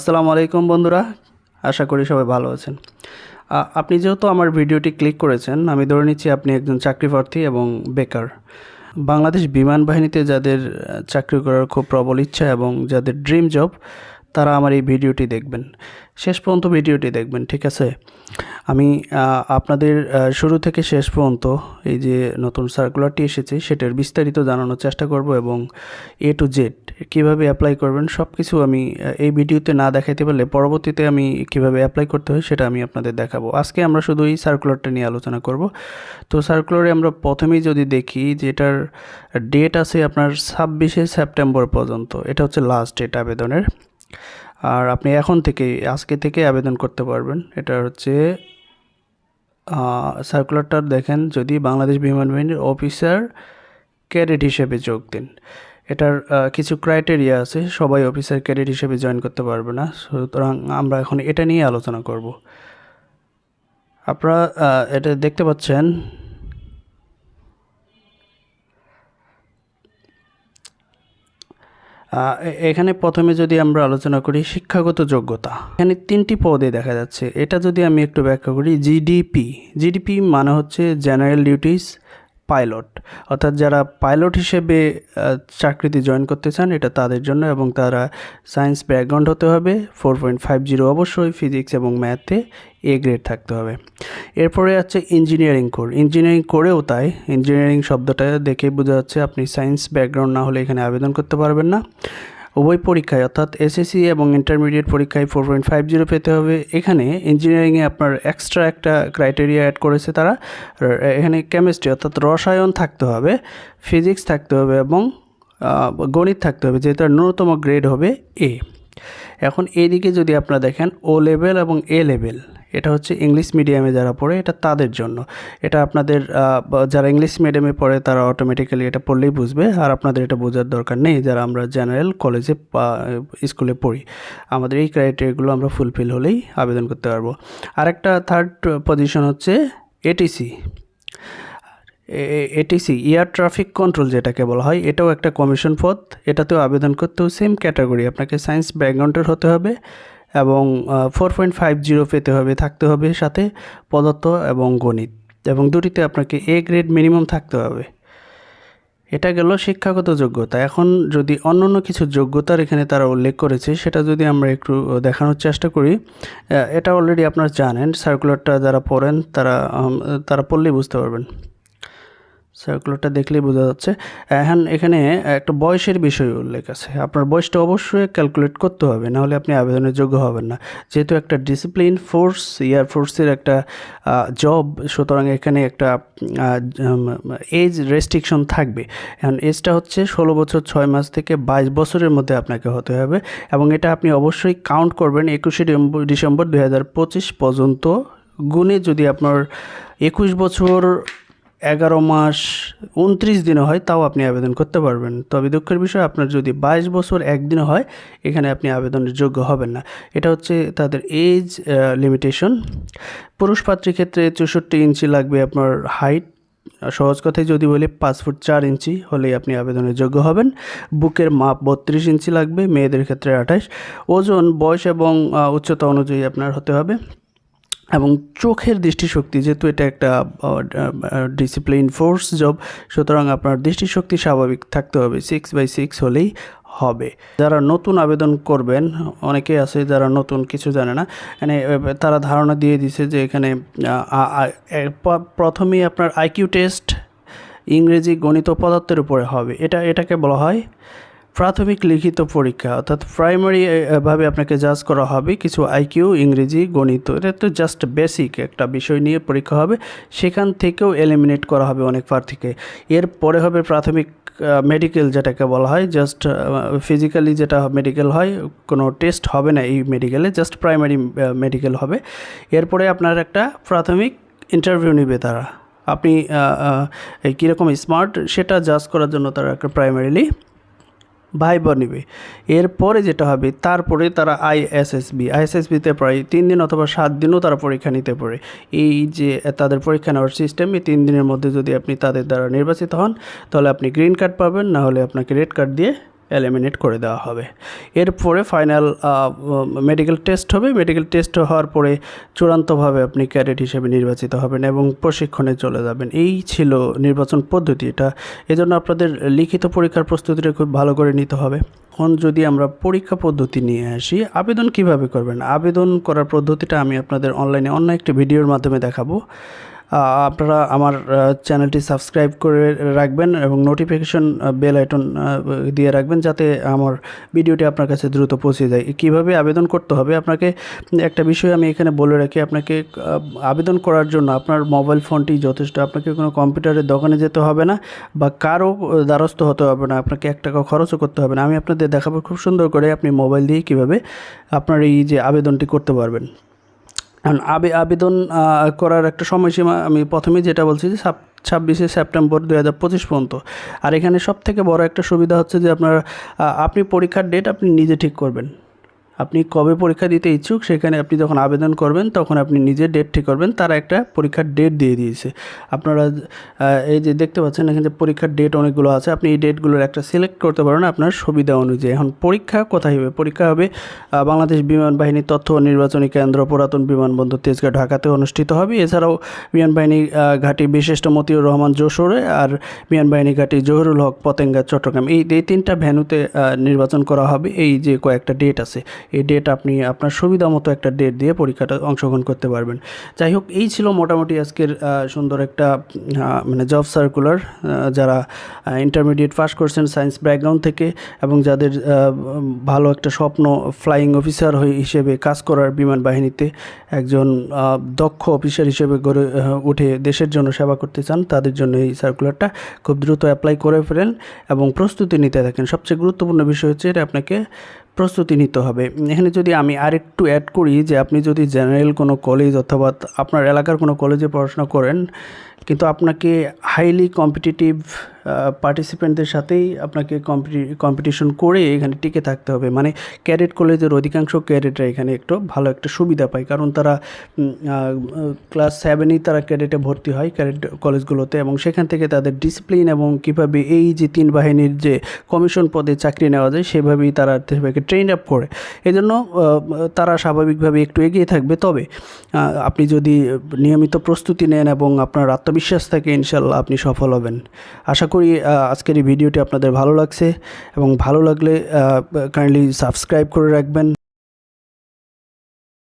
আসসালামু আলাইকুম বন্ধুরা, আশা করি সবাই ভালো আছেন। আপনি যেহেতু আমার ভিডিওটি ক্লিক করেছেন, আমি ধরে নিচ্ছি আপনি একজন চাকরিপ্রার্থী এবং বেকার। বাংলাদেশ বিমান বাহিনীতে যাদের চাকরি করার খুব প্রবল ইচ্ছা এবং যাদের ড্রিম জব, তারা আমার এই ভিডিওটি দেখবেন, শেষ পর্যন্ত ভিডিওটি দেখবেন, ঠিক আছে? আমি আপনাদের শুরু থেকে শেষ পর্যন্ত এই যে নতুন সার্কুলারটি এসেছে সেটার বিস্তারিত জানানোর চেষ্টা করব এবং এ টু জেড কীভাবে অ্যাপ্লাই করবেন সব কিছু আমি এই ভিডিওতে না দেখাতে পারলে পরবর্তীতে আমি কিভাবে অ্যাপ্লাই করতে হয় সেটা আমি আপনাদের দেখাবো। আজকে আমরা শুধু এই সার্কুলারটা নিয়ে আলোচনা করব। তো সার্কুলারে আমরা প্রথমেই যদি দেখি যে এটার ডেট আছে আপনার 26শে সেপ্টেম্বর পর্যন্ত, এটা হচ্ছে লাস্ট ডেট আবেদনের। আর আপনি এখন থেকে আজকে থেকে আবেদন করতে পারবেন। এটা হচ্ছে সার্কুলারটার দেখেন, যদি বাংলাদেশ বিমান বাহিনীর অফিসার ক্যাডেট হিসেবে যোগ দিন। এটার কিছু ক্রাইটেরিয়া আছে, সবাই অফিসার ক্যাডেট হিসেবে জয়েন করতে পারবে না, সুতরাং আমরা এখন এটা নিয়ে আলোচনা করব। আপনারা এটা দেখতে পাচ্ছেন, এখানে প্রথমে যদি আমরা আলোচনা করি শিক্ষাগত যোগ্যতা, এখানে 3টি পদে দেখা যাচ্ছে। এটা যদি আমি একটু ব্যাখ্যা করি, জিডিপি মানে হচ্ছে জেনারেল ডিউটিস পাইলট, অর্থাৎ যারা পাইলট হিসেবে চাকরিতে জয়েন করতে চান এটা তাদের জন্য, এবং তারা সায়েন্স ব্যাকগ্রাউন্ড হতে হবে, 4.50 অবশ্যই, ফিজিক্স এবং ম্যাথে এ গ্রেড থাকতে হবে। এরপরে আছে ইঞ্জিনিয়ারিং করেও তাই, ইঞ্জিনিয়ারিং শব্দটা দেখে বোঝা যাচ্ছে আপনি সায়েন্স ব্যাকগ্রাউন্ড না হলে এখানে আবেদন করতে পারবেন না। উভয় পরীক্ষায় অর্থাৎ এসএসসি এবং ইন্টারমিডিয়েট পরীক্ষায় 4.50 পেতে হবে। এখানে ইঞ্জিনিয়ারিংয়ে আপনার এক্সট্রা একটা ক্রাইটেরিয়া অ্যাড করেছে তারা, এখানে কেমিস্ট্রি অর্থাৎ রসায়ন থাকতে হবে, ফিজিক্স থাকতে হবে এবং গণিত থাকতে হবে, যেটার ন্যূনতম গ্রেড হবে এ। এখন এইদিকে যদি আপনারা দেখেন ও লেভেল এবং এ লেভেল, এটা হচ্ছে ইংলিশ মিডিয়ামে যারা পড়ে এটা তাদের জন্য। এটা আপনাদের যারা ইংলিশ মিডিয়ামে পড়ে তারা অটোমেটিক্যালি এটা পড়লেই বুঝবে, আর আপনাদের এটা বোঝার দরকার নেই যারা আমরা জেনারেল কলেজে স্কুলে পড়ি। আমাদের এই ক্রাইটেরিয়াগুলো আমরা ফুলফিল হলেই আবেদন করতে পারবো। আরেকটা থার্ড পজিশন হচ্ছে এটিসি। এয়ার ট্রাফিক কন্ট্রোল যেটাকে বলা হয়, এটাও একটা কমিশন পদ। এটাতেও আবেদন করতেও সেম ক্যাটাগরি, আপনাকে সায়েন্স ব্যাকগ্রাউন্ডের হতে হবে এবং 4.50 পেতে হবে, থাকতে হবে সাথে পদার্থ এবং গণিত, এবং দুটিতে আপনাকে এ গ্রেড মিনিমাম থাকতে হবে। এটা গেল শিক্ষাগত যোগ্যতা। এখন যদি অন্যান্য কিছু যোগ্যতার এখানে তারা উল্লেখ করেছে সেটা যদি আমরা একটু দেখানোর চেষ্টা করি, এটা অলরেডি আপনারা জানেন, সার্কুলারটা যারা পড়েন তারা পড়লেই বুঝতে পারবেন, সার্কুলারটা দেখলেই বোঝা যাচ্ছে। এখন এখানে একটা বয়সের বিষয় উল্লেখ আছে, আপনার বয়সটা অবশ্যই ক্যালকুলেট করতে হবে, নাহলে আপনি আবেদনের যোগ্য হবেন না। যেহেতু একটা ডিসিপ্লিন ফোর্স, এয়ারফোর্সের একটা জব, সুতরাং এখানে একটা এজ রেস্ট্রিকশন থাকবে। এখন এজটা হচ্ছে 16 বছর 6 মাস থেকে 22 বছরের মধ্যে আপনাকে হতে হবে, এবং এটা আপনি অবশ্যই কাউন্ট করবেন 21শে ডিসেম্বর 2025 পর্যন্ত গুণে। যদি আপনার 21 বছর 11 মাস 29 দিনও হয় তাও আপনি আবেদন করতে পারবেন। তবে দুঃখের বিষয়, আপনার যদি 22 বছর একদিনও হয় এখানে আপনি আবেদনের যোগ্য হবেন না। এটা হচ্ছে তাদের এজ লিমিটেশন। পুরুষ প্রার্থীর ক্ষেত্রে 64 ইঞ্চি লাগবে আপনার হাইট, সহজ কথায় যদি বলি 5 ফুট 4 ইঞ্চি হলেই আপনি আবেদনের যোগ্য হবেন। বুকের মাপ 32 ইঞ্চি লাগবে, মেয়েদের ক্ষেত্রে 28। ওজন, বয়স এবং উচ্চতা অনুযায়ী আপনার হতে হবে। এবং চোখের দৃষ্টিশক্তি, যেহেতু এটা একটা ডিসিপ্লিন ফোর্স জব, সুতরাং আপনার দৃষ্টিশক্তি স্বাভাবিক থাকতে হবে, 6/6 হলেই হবে। যারা নতুন আবেদন করবেন, অনেকেই আছে যারা নতুন কিছু জানে না, মানে তারা ধারণা দিয়ে দিছে যে এখানে প্রথমেই আপনার আইকিউ টেস্ট ইংরেজি, গণিত, পদার্থের উপরে হবে। এটাকে বলা হয় প্রাথমিক লিখিত পরীক্ষা, অর্থাৎ প্রাইমারি ভাবে আপনাকে জাজ করা হবে কিছু আইকিউ, ইংরেজি, গণিত, এটা তো জাস্ট বেসিক একটা বিষয় নিয়ে পরীক্ষা হবে, সেখান থেকেও এলিমিনেট করা হবে অনেক প্রার্থীকে। এরপরে হবে প্রাথমিক মেডিকেল, যেটাকে বলা হয় জাস্ট ফিজিক্যালি যেটা মেডিকেল হয়, কোনো টেস্ট হবে না এই মেডিকেলে, জাস্ট প্রাইমারি মেডিকেল হবে। এরপরে আপনার একটা প্রাথমিক ইন্টারভিউ নেবে তারা, আপনি কীরকম স্মার্ট সেটা জাজ করার জন্য তারা একটা প্রাইমারিলি ভাইবা নেবে। এরপরে যেটা হবে, তারপরে তারা আইএসএসবিতে প্রায় 3 দিন অথবা 7 দিনও তারা পরীক্ষা নিতে পারে। এই যে তাদের পরীক্ষা নেওয়ার সিস্টেম, এই 3 দিনের মধ্যে যদি আপনি তাদের দ্বারা নির্বাচিত হন তাহলে আপনি গ্রিন কার্ড পাবেন, না হলে আপনাকে রেড কার্ড দিয়ে এলিমিনেট করে দেওয়া হবে। এরপরে ফাইনাল মেডিকেল টেস্ট হবে। মেডিকেল টেস্ট হওয়ার পরে চূড়ান্তভাবে আপনি ক্যাডেট হিসেবে নির্বাচিত হবেন এবং প্রশিক্ষণে চলে যাবেন। এই ছিল নির্বাচন পদ্ধতি। এজন্য আপনাদের লিখিত পরীক্ষার প্রস্তুতিটা খুব ভালো করে নিতে হবে। এখন যদি আমরা পরীক্ষা পদ্ধতি নিয়ে আসি, আবেদন কিভাবে করবেন? আবেদন করার পদ্ধতিটা আমি আপনাদের অনলাইনে অন্য একটি ভিডিওর মাধ্যমে দেখাবো। আপনারা আমার চ্যানেলটি সাবস্ক্রাইব করে রাখবেন এবং নোটিফিকেশন বেল আইকন দিয়ে রাখবেন, যাতে আমার ভিডিওটি আপনার কাছে দ্রুত পৌঁছে যায়। কীভাবে আবেদন করতে হবে, আপনাকে একটা বিষয় আমি এখানে বলে রাখি। আপনাকে আবেদন করার জন্য আপনার মোবাইল ফোনটি যথেষ্ট। আপনাকে কোনো কম্পিউটারের দোকানে যেতে হবে না বা কারো দ্বারস্থ হতে হবে না, আপনাকে 1 টাকা খরচও করতে হবে না। আমি আপনাদের দেখাবো খুব সুন্দর করে আপনি মোবাইল দিয়ে কীভাবে আপনার এই যে আবেদনটি করতে পারবেন। কারণ আবেদন করার একটা সময়সীমা আমি প্রথমে যেটা বলছি যে 26শে সেপ্টেম্বর 2025 পর্যন্ত। আর এখানে সবথেকে বড় একটা সুবিধা হচ্ছে যে আপনি পরীক্ষার ডেট আপনি নিজে ঠিক করবেন। আপনি কবে পরীক্ষা দিতে ইচ্ছুক সেখানে আপনি যখন আবেদন করবেন তখন আপনি নিজে ডেট ঠিক করবেন। তারা একটা পরীক্ষার ডেট দিয়ে দিয়েছে। আপনারা এই যে দেখতে পাচ্ছেন এখানে যে পরীক্ষার ডেট অনেকগুলো আছে, আপনি এই ডেটগুলোর একটা সিলেক্ট করতে পারেন আপনার সুবিধা অনুযায়ী। এখন পরীক্ষা কোথায় হবে? পরীক্ষা হবে বাংলাদেশ বিমান বাহিনী তথ্য ও নির্বাচনী কেন্দ্র, পুরাতন বিমানবন্দর তেজগাঁও, ঢাকাতে অনুষ্ঠিত হবে। এছাড়াও বিমান বাহিনী ঘাঁটি বিশিষ্ট মতিউর রহমান যশোরে আর বিমান বাহিনী ঘাঁটি জহুরুল হক পতেঙ্গা চট্টগ্রাম, এই 3টা ভেন্যুতে নির্বাচন করা হবে। এই যে কয়েকটা ডেট আছে, এই ডেট আপনি আপনার সুবিধা মতো একটা ডেট দিয়ে পরীক্ষাটা অংশগ্রহণ করতে পারবেন। যাই হোক, এই ছিল মোটামুটি আজকের সুন্দর একটা মানে জব সার্কুলার। যারা ইন্টারমিডিয়েট পাস করছেন সায়েন্স ব্যাকগ্রাউন্ড থেকে এবং যাদের ভালো একটা স্বপ্ন ফ্লাইং অফিসার হিসেবে কাজ করার, বিমান বাহিনীতে একজন দক্ষ অফিসার হিসেবে গড়ে উঠে দেশের জন্য সেবা করতে চান, তাদের জন্য এই সার্কুলারটা খুব দ্রুত অ্যাপ্লাই করে ফেলেন এবং প্রস্তুতি নিতে থাকেন। সবচেয়ে গুরুত্বপূর্ণ বিষয় হচ্ছে এটা আপনাকে প্রস্তুতি নিতে হবে। এখানে যদি আমি আরেকটু অ্যাড করি যে আপনি যদি জেনারেল কোনো কলেজ অথবা আপনার এলাকার কোনো কলেজে পড়াশোনা করেন, কিন্তু আপনাকে হাইলি কম্পিটিটিভ পার্টিসিপেন্টদের সাথেই আপনাকে কম্পিটিশন করে এখানে টিকে থাকতে হবে। মানে ক্যাডেট কলেজের অধিকাংশ ক্যাডেটরা এখানে একটু ভালো একটা সুবিধা পায়, কারণ তারা ক্লাস 7এই তারা ক্যাডেটে ভর্তি হয় ক্যাডেট কলেজগুলোতে, এবং সেখান থেকে তাদের ডিসিপ্লিন এবং কীভাবে এই যে 3 বাহিনীর যে কমিশন পদে চাকরি নেওয়া যায় সেভাবেই তারা সেভাবে ট্রেন আপ করে। এজন্য তারা স্বাভাবিকভাবে একটু এগিয়ে থাকবে। তবে আপনি যদি নিয়মিত প্রস্তুতি নেন এবং আপনার আত্মবিশ্বাস থাকে, ইনশাল্লাহ আপনি সফল হবেন। আশা করি আজকের এই ভিডিওটি আপনাদের ভালো লাগছে এবং ভালো লাগলে কাইন্ডলি সাবস্ক্রাইব করে রাখবেন।